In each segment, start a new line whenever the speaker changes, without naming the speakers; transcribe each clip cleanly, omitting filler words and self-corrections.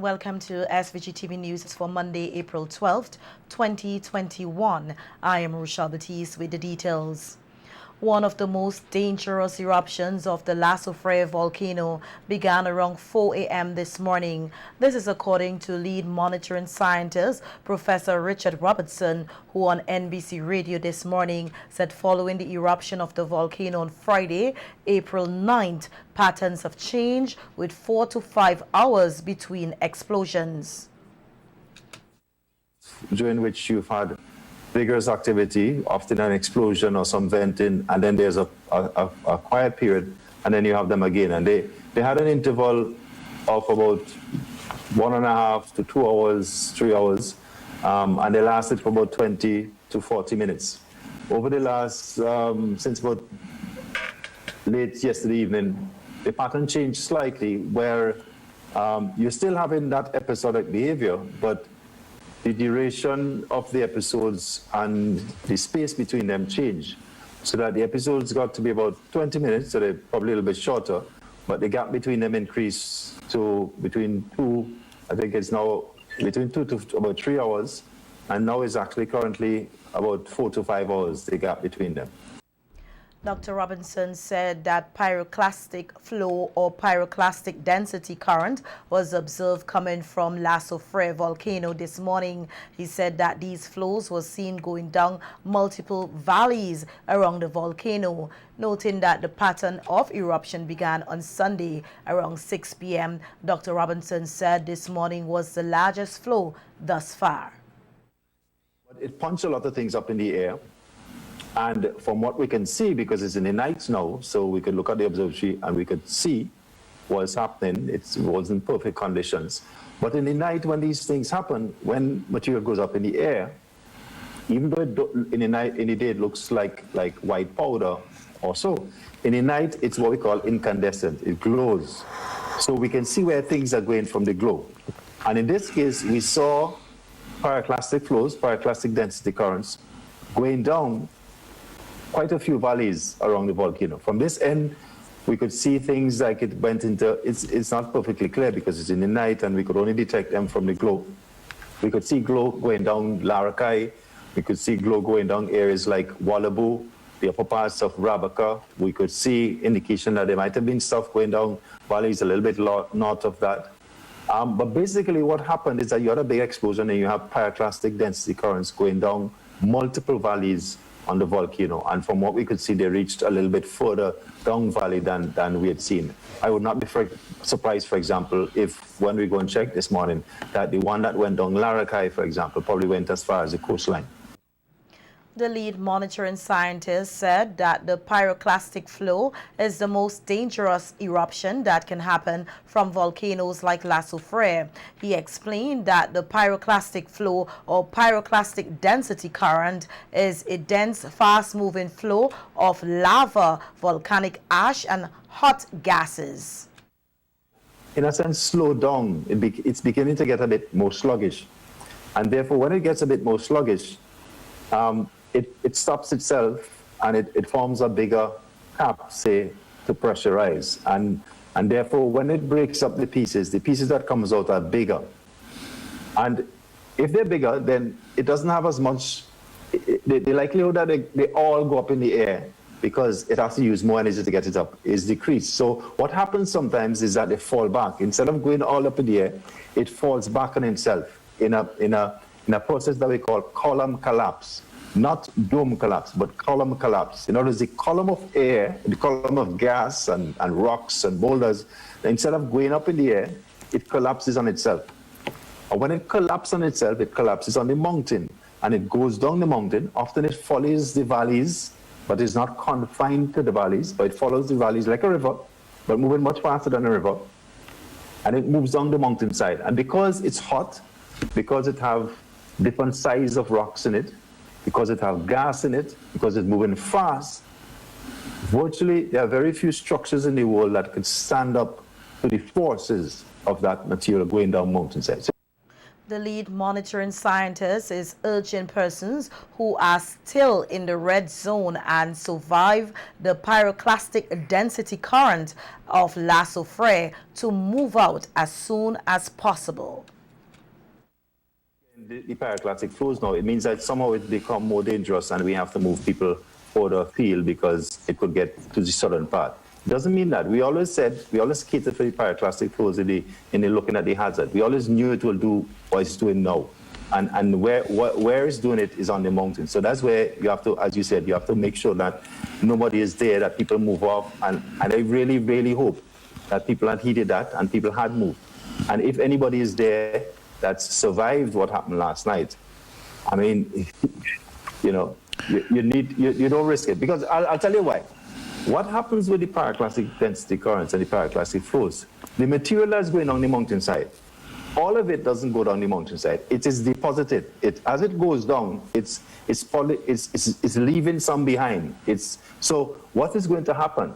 welcome to SVG-TV News for Monday, April 12th, 2021. I am Rochelle Batiste with the details. One of the most dangerous eruptions of the Lalofi Volcano began around 4 a.m. this morning. This is according to lead monitoring scientist Professor Richard Robertson, who on NBC Radio this morning said following the eruption of the volcano on Friday, April 9th, patterns have changed with 4 to 5 hours between explosions.
During which you've had vigorous activity, often an explosion or some venting, and then there's a quiet period, and then you have them again. And they had an interval of about 1.5 to 2 hours, 3 hours, and they lasted for about 20 to 40 minutes. Over the last, since about late yesterday evening, the pattern changed slightly where you're still having that episodic behavior, but the duration of the episodes and the space between them changed, so that the episodes got to be about 20 minutes, so they're probably a little bit shorter, but the gap between them increased to between 2, I think it's now between 2 to about 3 hours, and now it's actually currently about 4 to 5 hours, the gap between them.
Dr. Robinson said that pyroclastic flow or pyroclastic density current was observed coming from Lalofi Volcano this morning. He said that these flows were seen going down multiple valleys around the volcano, noting that the pattern of eruption began on Sunday around 6 p.m. Dr. Robinson said this morning was the largest flow thus far.
It punched a lot of things up in the air. And from what we can see, because it's in the night now, so we could look at the observatory and we could see what's happening. It wasn't perfect conditions. But in the night, when these things happen, when material goes up in the air, even though in the day it looks like white powder or so, in the night it's what we call incandescent. It glows. So we can see where things are going from the glow. And in this case, we saw pyroclastic flows, pyroclastic density currents, going down quite a few valleys around the volcano. From this end, we could see things like it went into, it's not perfectly clear because it's in the night and we could only detect them from the glow. We could see glow going down Larakai. We could see glow going down areas like Wallabu, the upper parts of Rabaka. We could see indication that there might have been stuff going down valleys a little bit north of that. But basically what happened is that you had a big explosion and you have pyroclastic density currents going down multiple valleys on the volcano, and from what we could see, they reached a little bit further down valley than we had seen. I would not be surprised, for example, if when we go and check this morning, that the one that went down Larakai, for example, probably went as far as the coastline.
The lead monitoring scientist said that the pyroclastic flow is the most dangerous eruption that can happen from volcanoes like Lalofi. He explained that the pyroclastic flow or pyroclastic density current is a dense, fast-moving flow of lava, volcanic ash, and hot gases.
In a sense, slowed down. It's beginning to get a bit more sluggish. And therefore, when it gets a bit more sluggish, it stops itself and it forms a bigger cap, say, to pressurize. And therefore, when it breaks up the pieces that comes out are bigger. And if they're bigger, then it doesn't have as much, the likelihood that they all go up in the air because it has to use more energy to get it up is decreased. So what happens sometimes is that they fall back. Instead of going all up in the air, it falls back on itself in a process that we call column collapse. Not dome collapse, but column collapse. In other words, the column of air, the column of gas and rocks and boulders, instead of going up in the air, it collapses on itself. And when it collapses on itself, it collapses on the mountain. And it goes down the mountain. Often it follows the valleys, but it's not confined to the valleys, but it follows the valleys like a river, but moving much faster than a river. And it moves down the mountainside. And because it's hot, because it have different size of rocks in it, because it has gas in it, because it's moving fast, virtually there are very few structures in the world that could stand up to the forces of that material going down mountainside.
The lead monitoring scientist is urging persons who are still in the red zone and survive the pyroclastic density current of Lalofi to move out as soon as possible.
The pyroclastic flows now, it means that somehow it become more dangerous and we have to move people further afield because it could get to the southern part. It doesn't mean that. We always catered for the pyroclastic flows in the looking at the hazard. We always knew it will do what it's doing now. And where it's doing it is on the mountain. So that's where you have to, as you said, you have to make sure that nobody is there, that people move off. And I really, really hope that people had heeded that and people had moved. And if anybody is there that's survived what happened last night, I mean, you know, you don't risk it. Because I'll tell you why. What happens with the pyroclastic density currents and the pyroclastic flows? The material that's going on the mountainside, all of it doesn't go down the mountainside. It is deposited. As it goes down, it's leaving some behind. So what is going to happen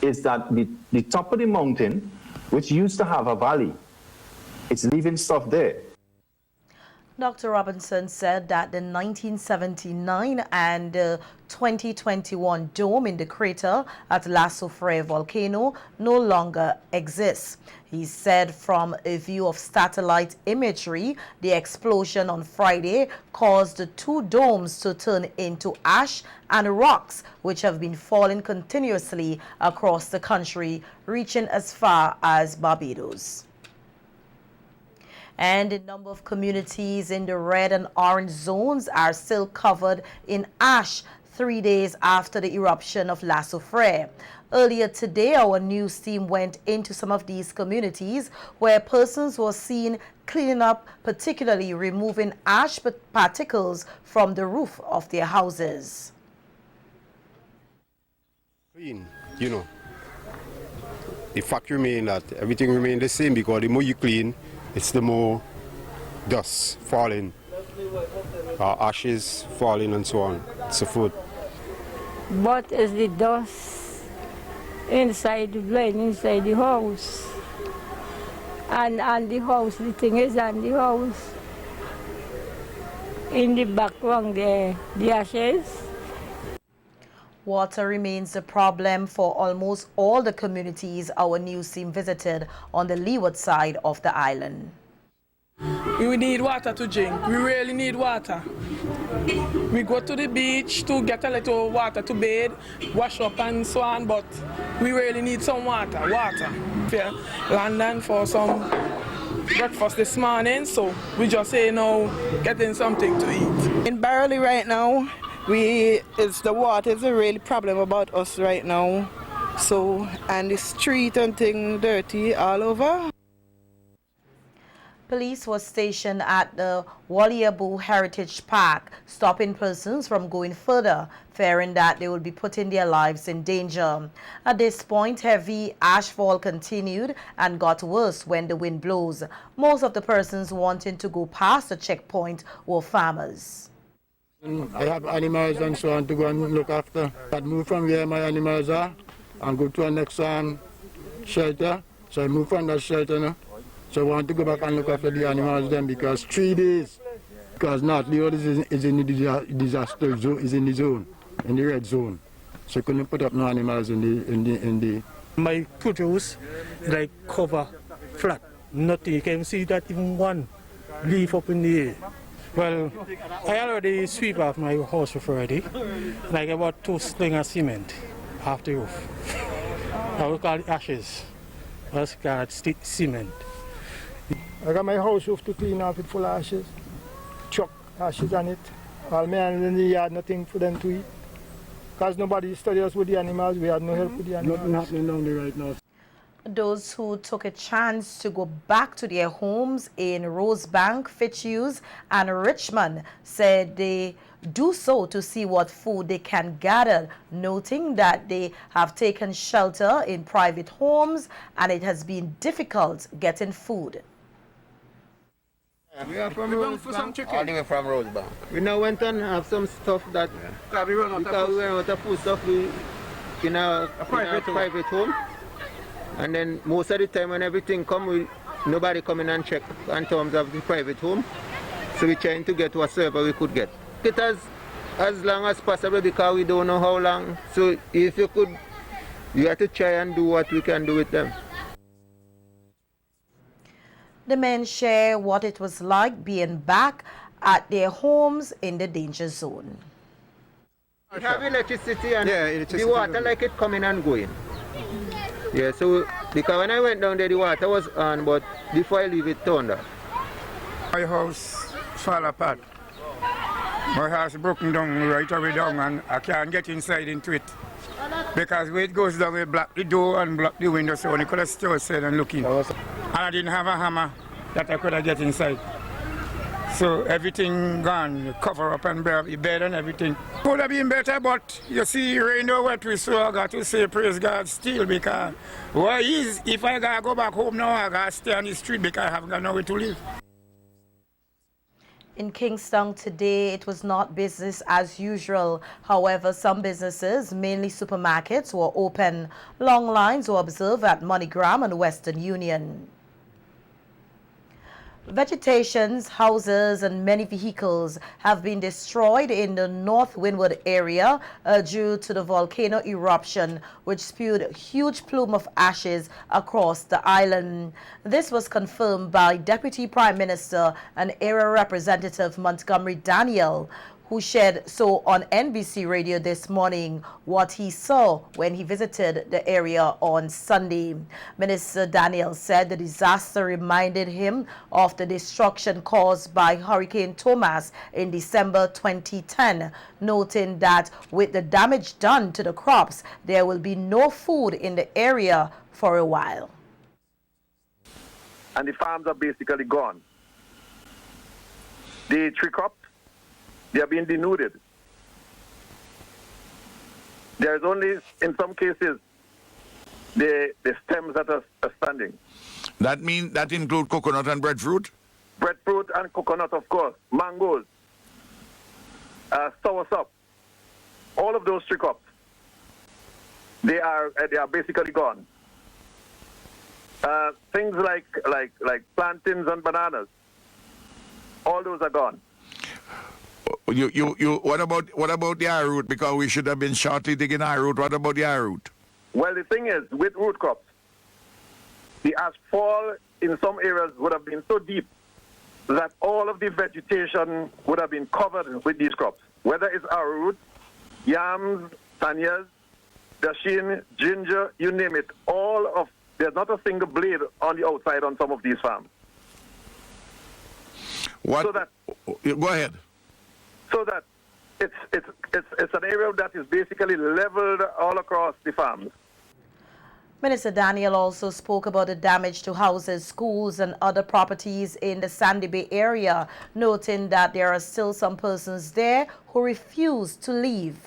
is that the top of the mountain, which used to have a valley, it's leaving stuff there.
Dr. Robinson said that the 1979 and 2021 dome in the crater at Lalofi Volcano no longer exists. He said from a view of satellite imagery, the explosion on Friday caused the two domes to turn into ash and rocks, which have been falling continuously across the country, reaching as far as Barbados. And a number of communities in the red and orange zones are still covered in ash 3 days after the eruption of Lalofi. Earlier today, our news team went into some of these communities where persons were seen cleaning up, particularly removing ash particles from the roof of their houses.
Clean, you know. The fact remains that everything remains the same because the more you clean, it's the more dust falling, ashes falling and so on, so forth.
But is the dust inside the blind, inside the house? And the house, the thing is on the house. In the background there, the ashes.
Water remains a problem for almost all the communities our news team visited on the leeward side of the island.
We need water to drink. We really need water. We go to the beach to get a little water to bathe, wash up and so on, but we really need some water. For London for some breakfast this morning, so we just say now getting something to eat.
In Barley right now, the water is a real problem about us right now. So, and the street and thing dirty all over.
Police was stationed at the Walliabu Heritage Park, stopping persons from going further, fearing that they will be putting their lives in danger. At this point, heavy ashfall continued and got worse when the wind blows. Most of the persons wanting to go past the checkpoint were farmers.
I have animals and so on to go and look after. I move from where my animals are and go to the next shelter. So I move from that shelter now. So I want to go back and look after the animals then because 3 days, because North Leeward is in the disaster zone, is in the zone, in the red zone. So I couldn't put up no animals in the.
My produce like cover flat. Nothing. You can see that even one leaf up in the air. Well, I already sweep off my house roof already, like about 2 slings of cement off the roof. I will call it ashes. I will call it cement.
I got my house roof to clean off it full of ashes, chuck ashes on it. All my animals in the yard, nothing for them to eat. Because nobody studied us with the animals, we had no help with the animals. Nothing happening down there right now.
Those who took a chance to go back to their homes in Rosebank, Fitzhugh and Richmond said they do so to see what food they can gather, noting that they have taken shelter in private homes and it has been difficult getting food.
We are from Rosebank.
All the way from Rosebank.
We now went and have some stuff that because we run out of food stuff in a private home. And then most of the time when everything come, we
nobody come in and check in terms of the private home. So we're trying to get whatever we could get. Get as long as possible because we don't know how long. So if you could, you have to try and do what we can do with them.
The men share what it was like being back at their homes in the danger zone.
We have electricity and the water like it coming and going. Yeah, so because when I went down there the water was on, but before I leave it turned off.
My house fell apart. My house broken down right away down and I can't get inside into it. Because when it goes down, we block the door and block the window, so I could have still outside and look in. And I didn't have a hammer that I could have get inside. So everything gone, cover up and bare the bed and everything. Could have been better, but you see, rain over wet we, so I got to say praise God still, because what is, if I gotta go back home now, I gotta stay on the street because I haven't got nowhere to live.
In Kingston today, it was not business as usual. However, some businesses, mainly supermarkets, were open. Long lines were observed at MoneyGram and Western Union. Vegetations, houses and many vehicles have been destroyed in the North Windward area due to the volcano eruption, which spewed a huge plume of ashes across the island. This was confirmed by Deputy Prime Minister and Area Representative Montgomery Daniel, who shared so on NBC Radio this morning what he saw when he visited the area on Sunday. Minister Daniel said the disaster reminded him of the destruction caused by Hurricane Thomas in December 2010, noting that with the damage done to the crops, there will be no food in the area for a while.
And the farms are basically gone. The tree crops, they are being denuded. There's only, in some cases, the stems that are standing.
That means that include coconut and breadfruit?
Breadfruit and coconut, of course. Mangoes, soursop, all of those tree crops. They are basically gone. Things like plantains and bananas, all those are gone.
What about the arrowroot? Because we should have been shortly digging arrowroot. What about the arrowroot?
Well, the thing is, with root crops, the ashfall in some areas would have been so deep that all of the vegetation would have been covered with these crops. Whether it's arrowroot, yams, tanyas, dashin, ginger, you name it, there's not a single blade on the outside on some of these farms.
What?
So that,
go ahead.
So that it's an area that is basically leveled all across the farms.
Minister Daniel also spoke about the damage to houses, schools and other properties in the Sandy Bay area, noting that there are still some persons there who refuse to leave.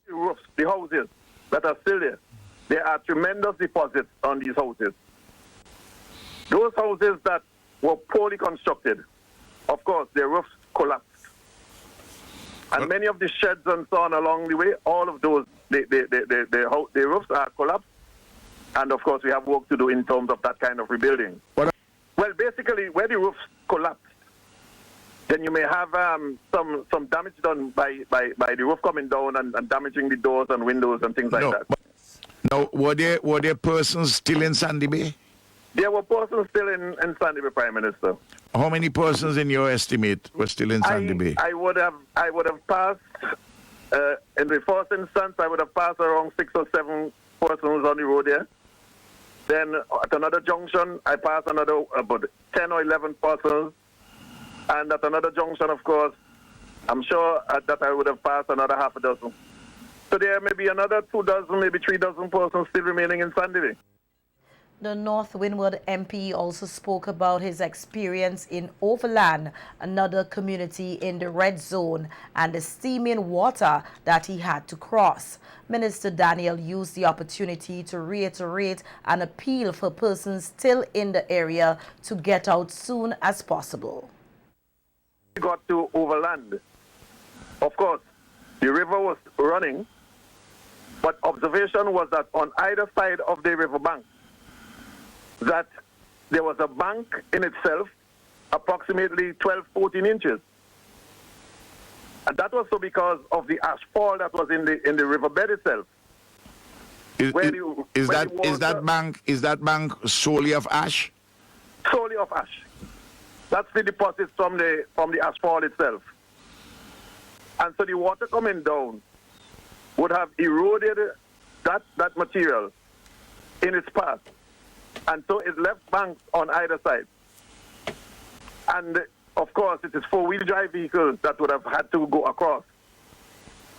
The roofs, the houses that are still there, there are tremendous deposits on these houses. Those houses that were poorly constructed, of course, their roofs collapsed. And many of the sheds and so on along the way, all of those, the roofs are collapsed. And of course, we have work to do in terms of that kind of rebuilding. Well, basically, where the roofs collapsed, then you may have some damage done by the roof coming down and damaging the doors and windows and things like that.
Now, were there persons still in Sandy Bay?
There were persons still in Sandy Bay, Prime Minister.
How many persons, in your estimate, were still in Sandy Bay?
I would have passed, in the first instance, I would have passed around 6 or 7 persons on the road there. Then at another junction, I passed another about 10 or 11 persons. And at another junction, of course, I'm sure that I would have passed another half a dozen. So there may be another 2 dozen, maybe 3 dozen persons still remaining in Sandy Bay.
The North Windward MP also spoke about his experience in Overland, another community in the red zone, and the steaming water that he had to cross. Minister Daniel used the opportunity to reiterate an appeal for persons still in the area to get out soon as possible.
We got to Overland. Of course, the river was running, but observation was that on either side of the riverbank, that there was a bank in itself, approximately 12, 14 inches. And that was so because of the ashfall that was in the riverbed itself.
Is that bank solely of ash?
Solely of ash. That's the deposits from the ashfall itself. And so the water coming down would have eroded that material in its path. And so it left banks on either side. And of course, it is four-wheel drive vehicles that would have had to go across.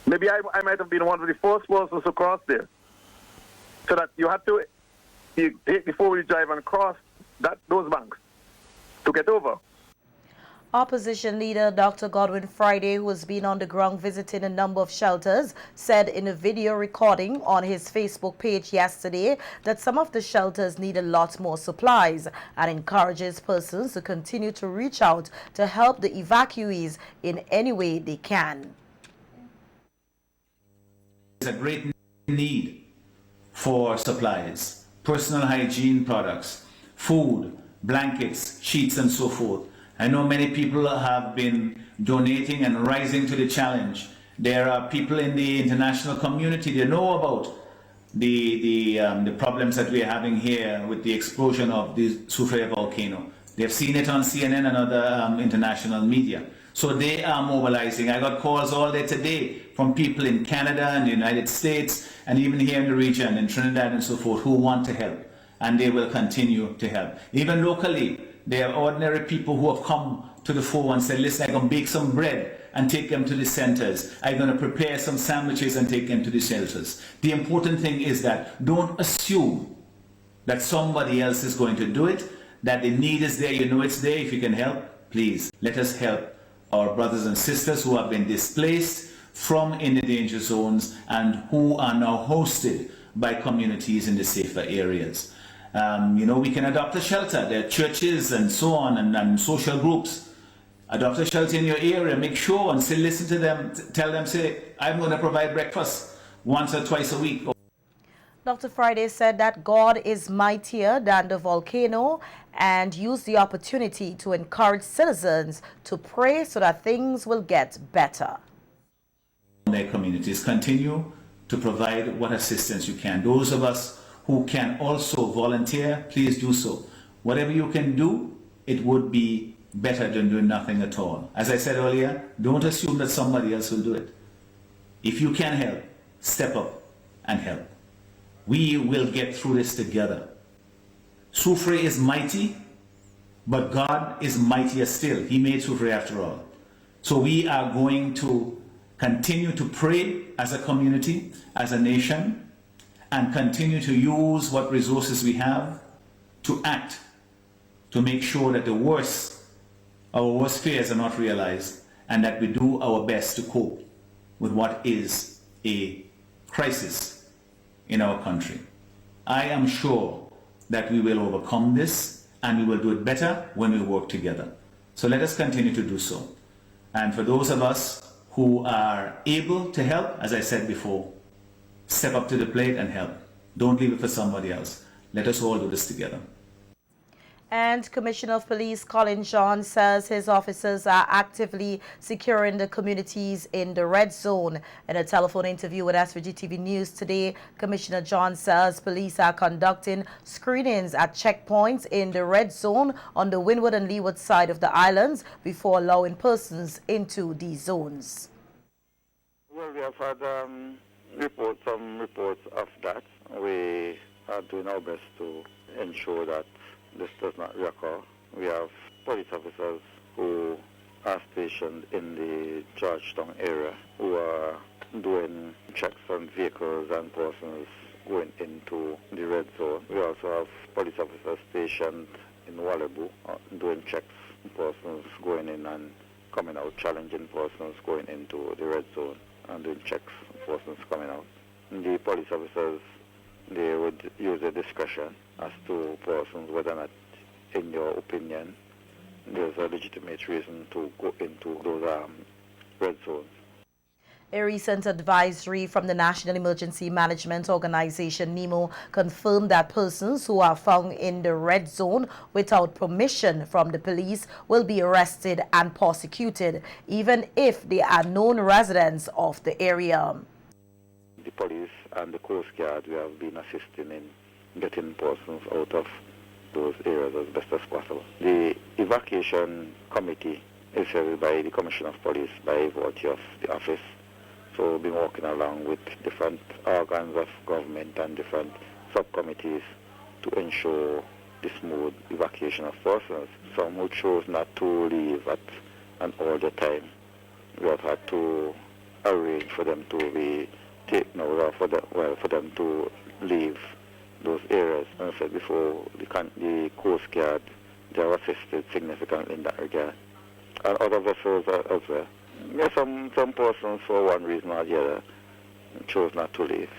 Maybe I might have been one of the first persons to cross there. So that you had to take the four-wheel drive and cross those banks to get over.
Opposition leader Dr. Godwin Friday, who has been on the ground visiting a number of shelters, said in a video recording on his Facebook page yesterday that some of the shelters need a lot more supplies and encourages persons to continue to reach out to help the evacuees in any way they can.
There's a great need for supplies, personal hygiene products, food, blankets, sheets, and so forth. I know many people have been donating and rising to the challenge. There are people in the international community that know about the problems that we are having here with the explosion of the Lalofi Volcano. They've seen it on CNN and other international media. So they are mobilizing. I got calls all day today from people in Canada and the United States and even here in the region, in Trinidad and so forth, who want to help. And they will continue to help. Even locally, there are ordinary people who have come to the fore and said, listen, I'm going to bake some bread and take them to the centers. I'm going to prepare some sandwiches and take them to the shelters. The important thing is that don't assume that somebody else is going to do it, that the need is there, you know it's there. If you can help, please let us help our brothers and sisters who have been displaced from in the danger zones and who are now hosted by communities in the safer areas. You know, we can adopt a shelter. There are churches and so on and social groups. Adopt a shelter in your area. Make sure and say, listen to them. Tell them, say, I'm going to provide breakfast once or twice a week.
Dr. Friday said that God is mightier than the volcano and used the opportunity to encourage citizens to pray so that things will get better.
Their communities continue to provide what assistance you can. Those of us who can also volunteer, please do so. Whatever you can do, it would be better than doing nothing at all. As I said earlier, don't assume that somebody else will do it. If you can help, step up and help. We will get through this together. Soufrière is mighty, but God is mightier still. He made Soufrière after all. So we are going to continue to pray as a community, as a nation, and continue to use what resources we have to act, to make sure that our worst fears are not realized, and that we do our best to cope with what is a crisis in our country. I am sure that we will overcome this, and we will do it better when we work together. So let us continue to do so. And for those of us who are able to help, as I said before, step up to the plate and help. Don't leave it for somebody else. Let us all do this together.
And Commissioner of Police Colin John says his officers are actively securing the communities in the red zone. In a telephone interview with SVG-TV News today, Commissioner John says police are conducting screenings at checkpoints in the red zone on the Windward and Leeward side of the islands before allowing persons into these zones.
Well, we have had some reports of that. We are doing our best to ensure that this does not reoccur. We have police officers who are stationed in the Georgetown area who are doing checks on vehicles and persons going into the red zone. We also have police officers stationed in Wallabu doing checks on persons going in and coming out, challenging persons going into the red zone and doing checks on persons coming out. The police officers, they would use their discretion as to persons whether or not, in your opinion, there's a legitimate reason to go into those red zones.
A recent advisory from the National Emergency Management Organization, NEMO, confirmed that persons who are found in the red zone without permission from the police will be arrested and prosecuted, even if they are known residents of the area.
The police and the Coast Guard, we have been assisting in getting persons out of those areas as best as possible. The evacuation committee is headed by the Commissioner of Police by virtue of the office. So we've been working along with different organs of government and different subcommittees to ensure the smooth evacuation of persons. Some who chose not to leave at an older time, we have had to arrange for them to be taken over, for them to leave those areas. As I said before, the Coast Guard, they are assisted significantly in that regard. And other vessels as well. Yeah, some persons, for one reason or the other, chose not to leave.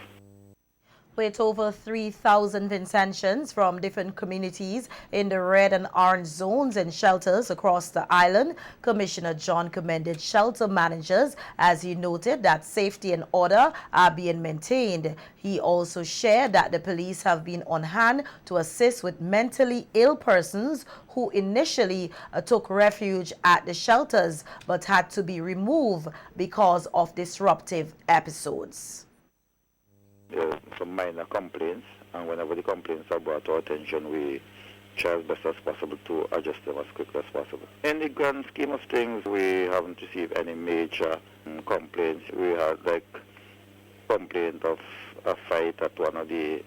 With over 3,000 Vincentians from different communities in the red and orange zones and shelters across the island, Commissioner John commended shelter managers as he noted that safety and order are being maintained. He also shared that the police have been on hand to assist with mentally ill persons who initially took refuge at the shelters but had to be removed because of disruptive episodes.
There are some minor complaints, and whenever the complaints are brought to our attention, we try as best as possible to adjust them as quickly as possible. In the grand scheme of things, we haven't received any major complaints. We had complaint of a fight at one of the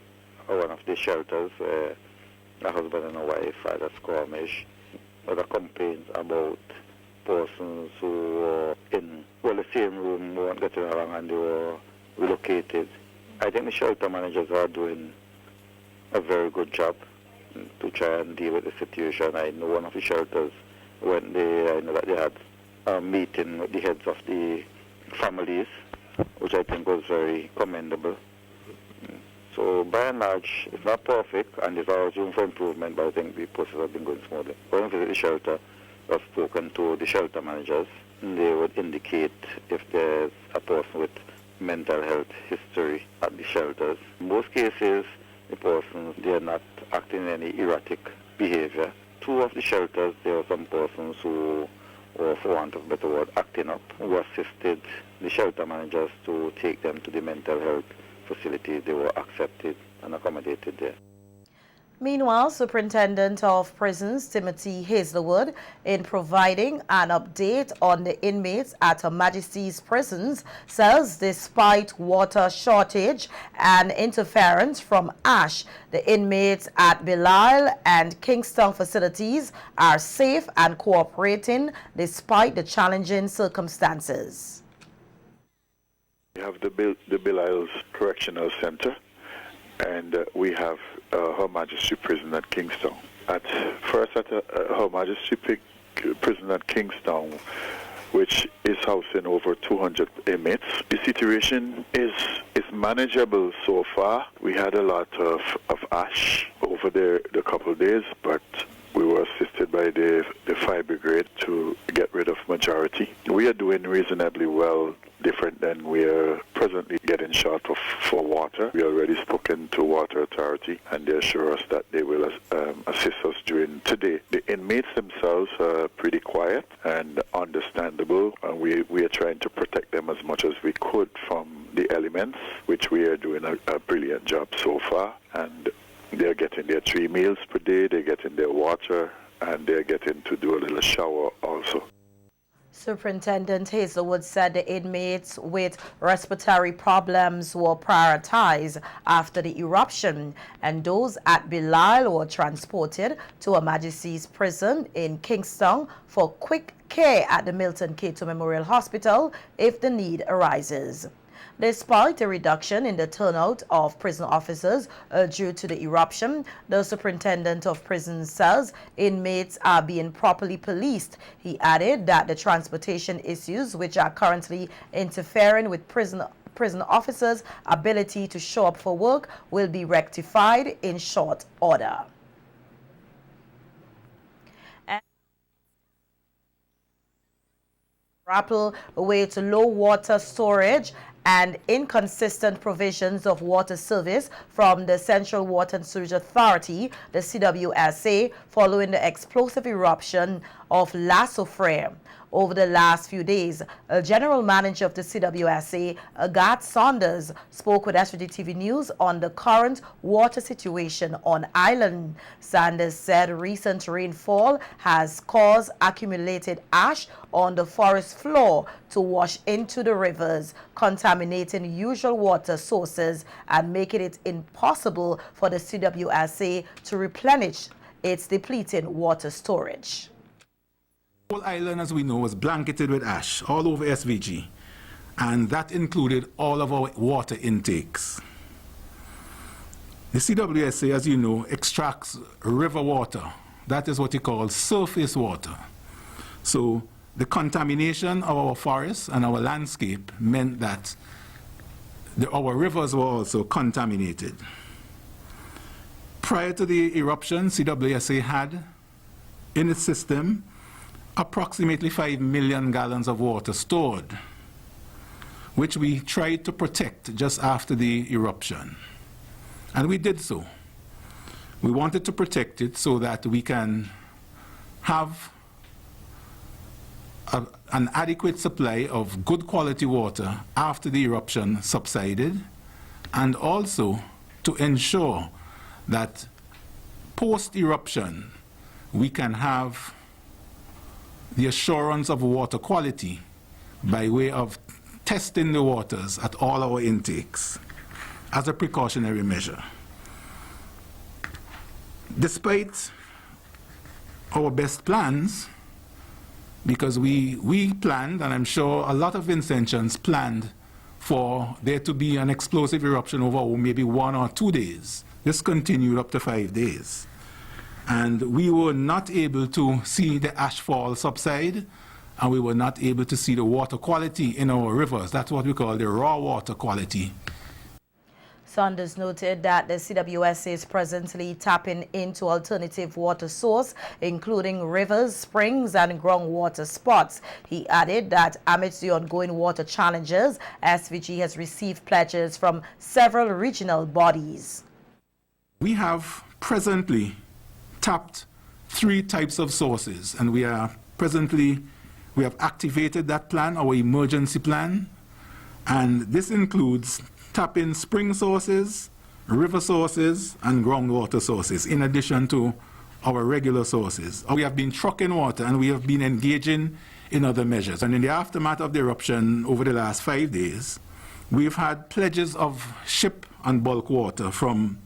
shelters, a husband and a wife had a skirmish. Other complaints about persons who were in the same room, weren't getting along, and they were relocated. I think the shelter managers are doing a very good job to try and deal with the situation. I know one of the shelters, I know that they had a meeting with the heads of the families, which I think was very commendable. So by and large, it's not perfect, and there's always room for improvement, but I think the process has been going smoothly. When I visit the shelter, I've spoken to the shelter managers, and they would indicate if there's a person with mental health history at the shelters. In most cases, the persons, they are not acting in any erratic behavior. Two of the shelters, there were some persons who were, for want of a better word, acting up, who assisted the shelter managers to take them to the mental health facilities. They were accepted and accommodated there.
Meanwhile, Superintendent of Prisons Timothy Hazelwood, in providing an update on the inmates at Her Majesty's prisons, says despite water shortage and interference from ash, the inmates at Belial and Kingston facilities are safe and cooperating despite the challenging circumstances.
We have the Belial's Correctional Center, and we have Her Majesty Prison at Kingston. First at Her Majesty Prison at Kingston, which is housing over 200 inmates. The situation is manageable so far. We had a lot of ash over there the couple of days, but we were assisted by the fire brigade to get rid of majority. We are doing reasonably well, different than we are presently getting short for water. We already spoken to Water Authority, and they assure us that they will assist us during today. The inmates themselves are pretty quiet and understandable, and we are trying to protect them as much as we could from the elements, which we are doing a brilliant job so far. And they're getting their 3 meals per day, they're getting their water, and they're getting to do a little shower also.
Superintendent Hazelwood said the inmates with respiratory problems were prioritized after the eruption, and those at Belial were transported to Her Majesty's Prison in Kingston for quick care at the Milton Cato Memorial Hospital if the need arises. Despite a reduction in the turnout of prison officers due to the eruption, the superintendent of prisons says inmates are being properly policed. He added that the transportation issues which are currently interfering with prison officers' ability to show up for work will be rectified in short order. grapple with low water storage and inconsistent provisions of water service from the Central Water and Sewage Authority, the CWSA, following the explosive eruption of Lalofi. Over the last few days, a general manager of the CWSA, Agat Saunders, spoke with SVG-TV News on the current water situation on island. Saunders said recent rainfall has caused accumulated ash on the forest floor to wash into the rivers, contaminating usual water sources and making it impossible for the CWSA to replenish its depleting water storage.
The whole island, as we know, was blanketed with ash all over SVG, and that included all of our water intakes. The CWSA, as you know, extracts river water. That is what you call surface water. So the contamination of our forests and our landscape meant that our rivers were also contaminated. Prior to the eruption, CWSA had in its system approximately 5 million gallons of water stored, which we tried to protect just after the eruption. And we did so. We wanted to protect it so that we can have an adequate supply of good quality water after the eruption subsided, and also to ensure that post-eruption we can have the assurance of water quality by way of testing the waters at all our intakes as a precautionary measure. Despite our best plans, because we planned, and I'm sure a lot of Vincentians planned for there to be an explosive eruption over maybe 1 or 2 days. This continued up to 5 days. And we were not able to see the ashfall subside, and we were not able to see the water quality in our rivers. That's what we call the raw water quality.
Saunders noted that the CWSA is presently tapping into alternative water source, including rivers, springs, and groundwater spots. He added that amidst the ongoing water challenges, SVG has received pledges from several regional bodies.
We have presently tapped 3 types of sources, and we have activated that plan, our emergency plan, and this includes tapping spring sources, river sources, and groundwater sources, in addition to our regular sources. We have been trucking water, and we have been engaging in other measures. And in the aftermath of the eruption over the last 5 days, we've had pledges of ship and bulk water from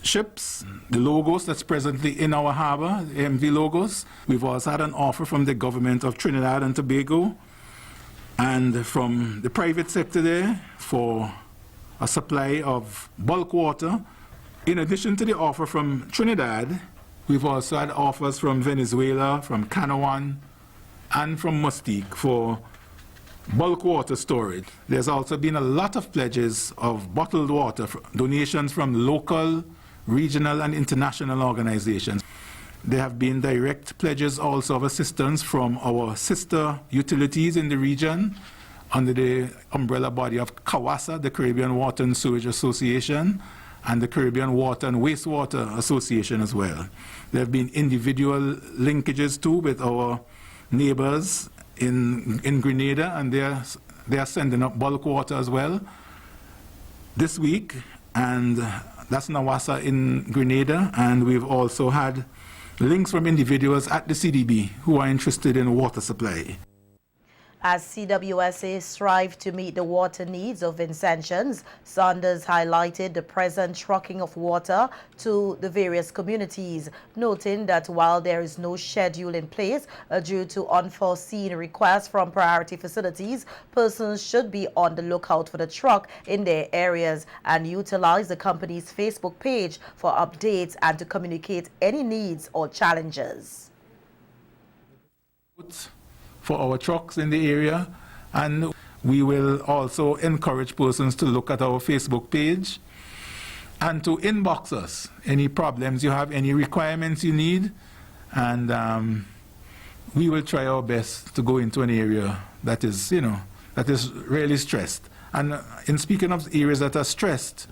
ships, the Logos that's presently in our harbor, the MV Logos. We've also had an offer from the government of Trinidad and Tobago and from the private sector there for a supply of bulk water. In addition to the offer from Trinidad, we've also had offers from Venezuela, from Canawan, and from Mustique for bulk water storage. There's also been a lot of pledges of bottled water, donations from local, regional, and international organizations. There have been direct pledges also of assistance from our sister utilities in the region under the umbrella body of CAWASA, the Caribbean Water and Sewage Association, and the Caribbean Water and Wastewater Association as well. There have been individual linkages too with our neighbors in Grenada, and they are sending up bulk water as well this week, and that's Nawasa in Grenada, and we've also had links from individuals at the CDB who are interested in water supply.
As CWSA strive to meet the water needs of Vincentians, Saunders highlighted the present trucking of water to the various communities, noting that while there is no schedule in place due to unforeseen requests from priority facilities, persons should be on the lookout for the truck in their areas and utilize the company's Facebook page for updates and to communicate any needs or challenges.
For our trucks in the area, and we will also encourage persons to look at our Facebook page and to inbox us any problems you have, any requirements you need, and we will try our best to go into an area that is, that is really stressed. And in speaking of areas that are stressed,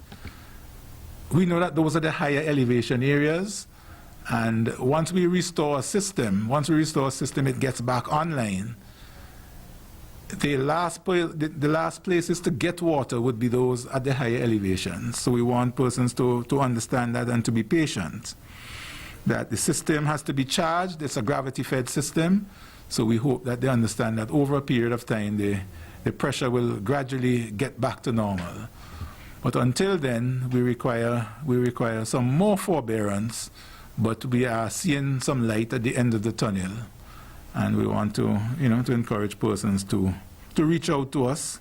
we know that those are the higher elevation areas. And once we restore a system, it gets back online. The last places to get water would be those at the higher elevations. So we want persons to understand that and to be patient. That the system has to be charged. It's a gravity-fed system. So we hope that they understand that over a period of time, the pressure will gradually get back to normal. But until then, we require some more forbearance, but we are seeing some light at the end of the tunnel. And we want to, to encourage persons to reach out to us.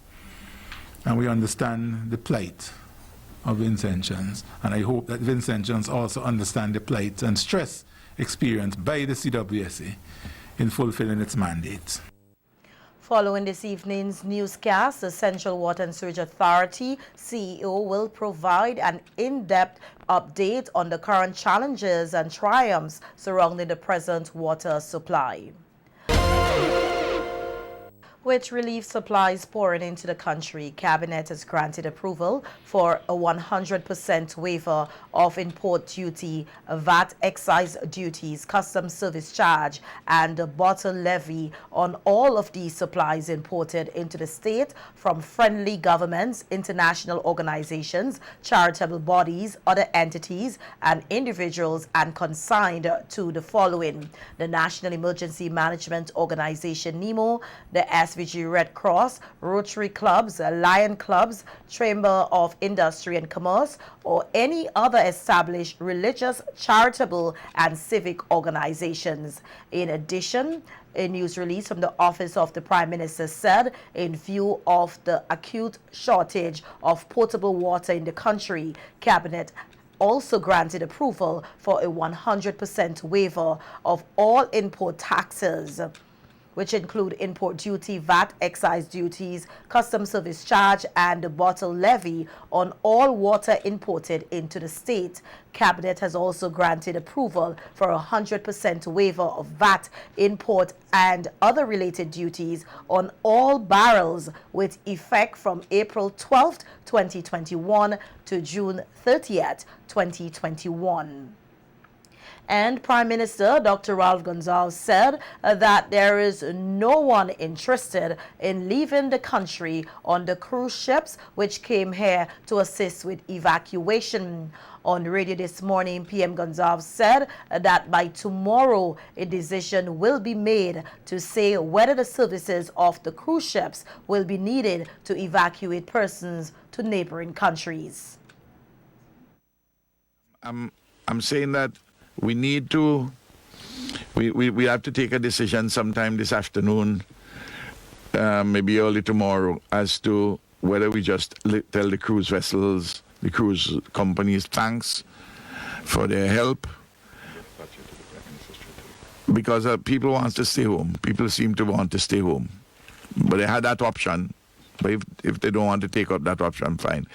And we understand the plight of Vincentians. And I hope that Vincentians also understand the plight and stress experienced by the CWSA in fulfilling its mandate.
Following this evening's newscast, the Central Water and Sewage Authority CEO will provide an in-depth update on the current challenges and triumphs surrounding the present water supply. With relief supplies pouring into the country, Cabinet has granted approval for a 100% waiver of import duty, VAT excise duties, customs service charge, and the bottle levy on all of these supplies imported into the state from friendly governments, international organizations, charitable bodies, other entities, and individuals, and consigned to the following: the National Emergency Management Organization, NEMO, the SVG Red Cross, Rotary Clubs, Lion Clubs, Chamber of Industry and Commerce, or any other established religious, charitable, and civic organizations. In addition, a news release from the Office of the Prime Minister said, in view of the acute shortage of potable water in the country, Cabinet also granted approval for a 100% waiver of all import taxes, which include import duty, VAT, excise duties, customs service charge, and the bottle levy on all water imported into the state. Cabinet has also granted approval for a 100% waiver of VAT, import, and other related duties on all barrels with effect from April 12th, 2021 to June 30th, 2021. And Prime Minister Dr. Ralph Gonsalves said that there is no one interested in leaving the country on the cruise ships which came here to assist with evacuation. On radio this morning, PM Gonsalves said that by tomorrow a decision will be made to say whether the services of the cruise ships will be needed to evacuate persons to neighboring countries.
I'm saying that we need to, we have to take a decision sometime this afternoon, maybe early tomorrow, as to whether we just tell the cruise vessels, the cruise companies, thanks for their help. Because people want to stay home. People seem to want to stay home. But they had that option. But if they don't want to take up that option, fine.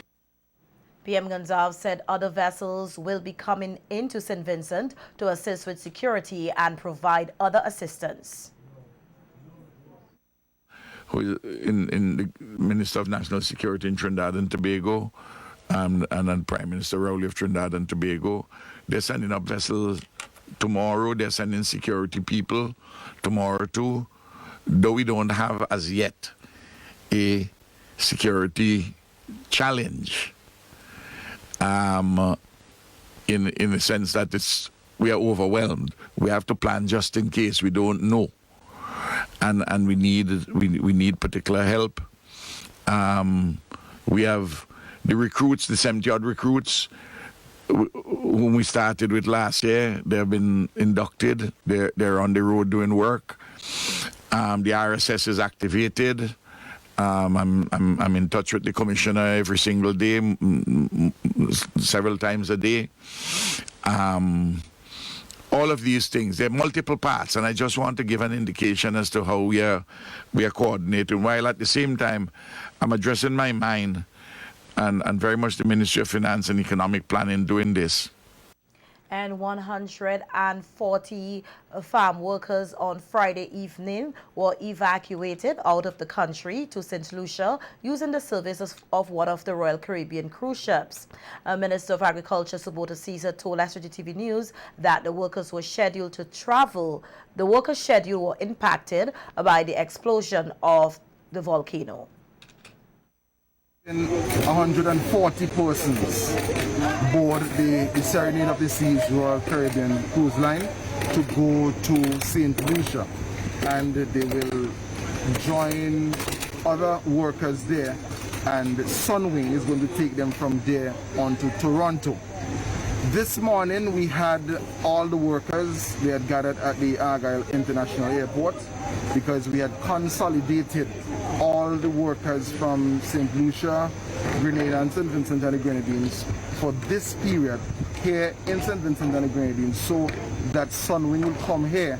PM Gonsalves said other vessels will be coming into St. Vincent to assist with security and provide other assistance.
Who is in the Minister of National Security in Trinidad and Tobago, and then Prime Minister Rowley of Trinidad and Tobago. They're sending up vessels tomorrow. They're sending security people tomorrow too. Though we don't have as yet a security challenge. In the sense that we are overwhelmed. We have to plan just in case we don't know, and we need particular help. We have the recruits, the 70-odd recruits whom we started with last year. They have been inducted. They're on the road doing work. The RSS is activated. I'm in touch with the commissioner every single day, several times a day. All of these things, there are multiple parts, and I just want to give an indication as to how we are coordinating, while at the same time I'm addressing my mind and very much the Ministry of Finance and Economic Planning doing this.
And 140 farm workers on Friday evening were evacuated out of the country to St. Lucia using the services of one of the Royal Caribbean cruise ships. Minister of Agriculture Subota Caesar told SVG-TV News that the workers were scheduled to travel. The workers' schedule were impacted by the explosion of the volcano.
140 persons board the Serenade of the Seas Royal Caribbean Cruise Line to go to St. Lucia, and they will join other workers there, and Sunwing is going to take them from there on to Toronto. This morning we had all the workers, they had gathered at the Argyle International Airport because we had consolidated all the workers from St. Lucia, Grenada and St. Vincent and the Grenadines for this period here in St. Vincent and the Grenadines, so that Sunwing will come here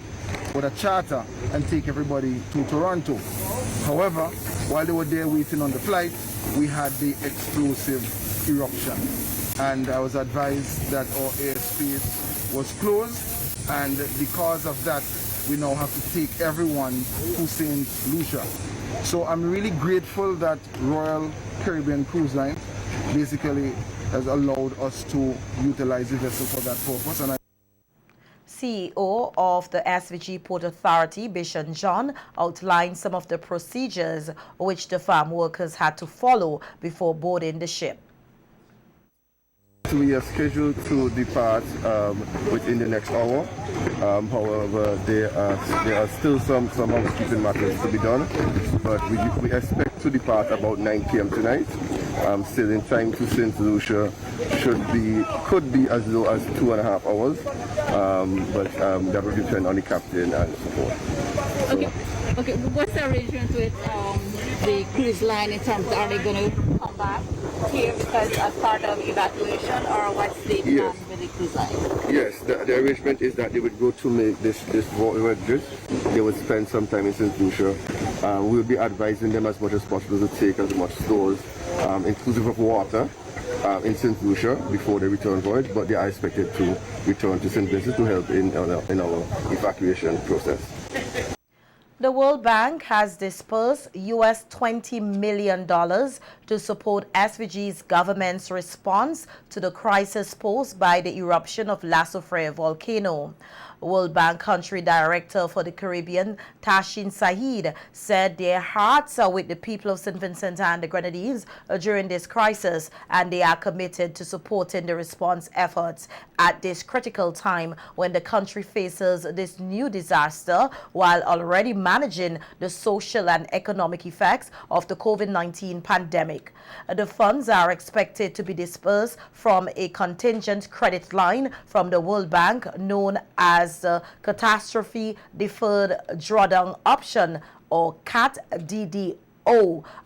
with a charter and take everybody to Toronto. However, while they were there waiting on the flight, we had the explosive eruption, and I was advised that our airspace was closed, and because of that we now have to take everyone to St. Lucia. So I'm really grateful that Royal Caribbean Cruise Line basically has allowed us to utilize the vessel for that purpose. And
CEO of the SVG Port Authority, Bishop John, outlined some of the procedures which the farm workers had to follow before boarding the ship.
We are scheduled to depart within the next hour. However, there are still some housekeeping matters to be done, but we expect to depart about 9 p.m. tonight. Still in time to St. Lucia could be as low as 2.5 hours, but that will depend on the captain and so forth.
Okay. What's the arrangement with the cruise line in terms of, are they going to come back here because as part of evacuation, or what's the plan with the cruise line?
Yes, the arrangement is that they would go to make this voyage. They would spend some time in St. Lucia. We'll be advising them as much as possible to take as much stores, inclusive of water, in St. Lucia before the return voyage, but they are expected to return to St. Vincent to help in our evacuation process.
The World Bank has dispersed US $20 million to support SVG's government's response to the crisis posed by the eruption of Lalofi Volcano. World Bank Country Director for the Caribbean, Tashin Saeed, said their hearts are with the people of St. Vincent and the Grenadines during this crisis, and they are committed to supporting the response efforts at this critical time when the country faces this new disaster while already managing the social and economic effects of the COVID-19 pandemic. The funds are expected to be dispersed from a contingent credit line from the World Bank known as the Catastrophe Deferred Drawdown Option, or CAT-DDO,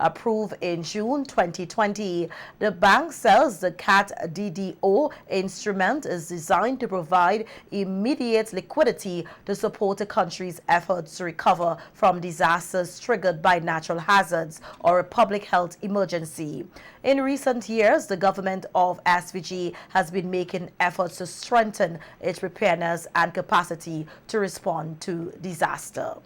approved in June 2020. The bank says the CAT-DDO instrument is designed to provide immediate liquidity to support a country's efforts to recover from disasters triggered by natural hazards or a public health emergency. In recent years, the government of SVG has been making efforts to strengthen its preparedness and capacity to respond to disaster.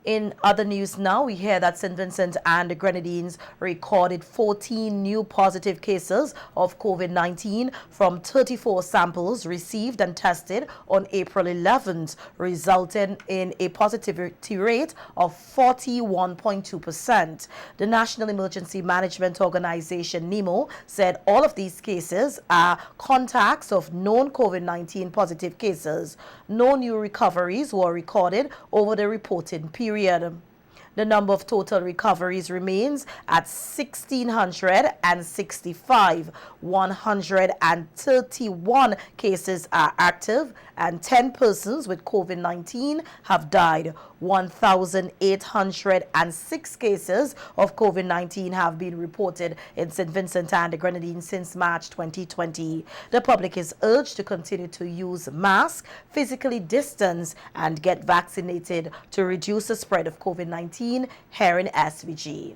In other news now, we hear that St. Vincent and the Grenadines recorded 14 new positive cases of COVID-19 from 34 samples received and tested on April 11th, resulting in a positivity rate of 41.2%. The National Emergency Management Organization, NEMO, said all of these cases are contacts of known COVID-19 positive cases. No new recoveries were recorded over the reporting period. The number of total recoveries remains at 1,665. 131 cases are active and 10 persons with COVID-19 have died. 1,806 cases of COVID-19 have been reported in St. Vincent and the Grenadines since March 2020. The public is urged to continue to use masks, physically distance, and get vaccinated to reduce the spread of COVID-19 here in SVG.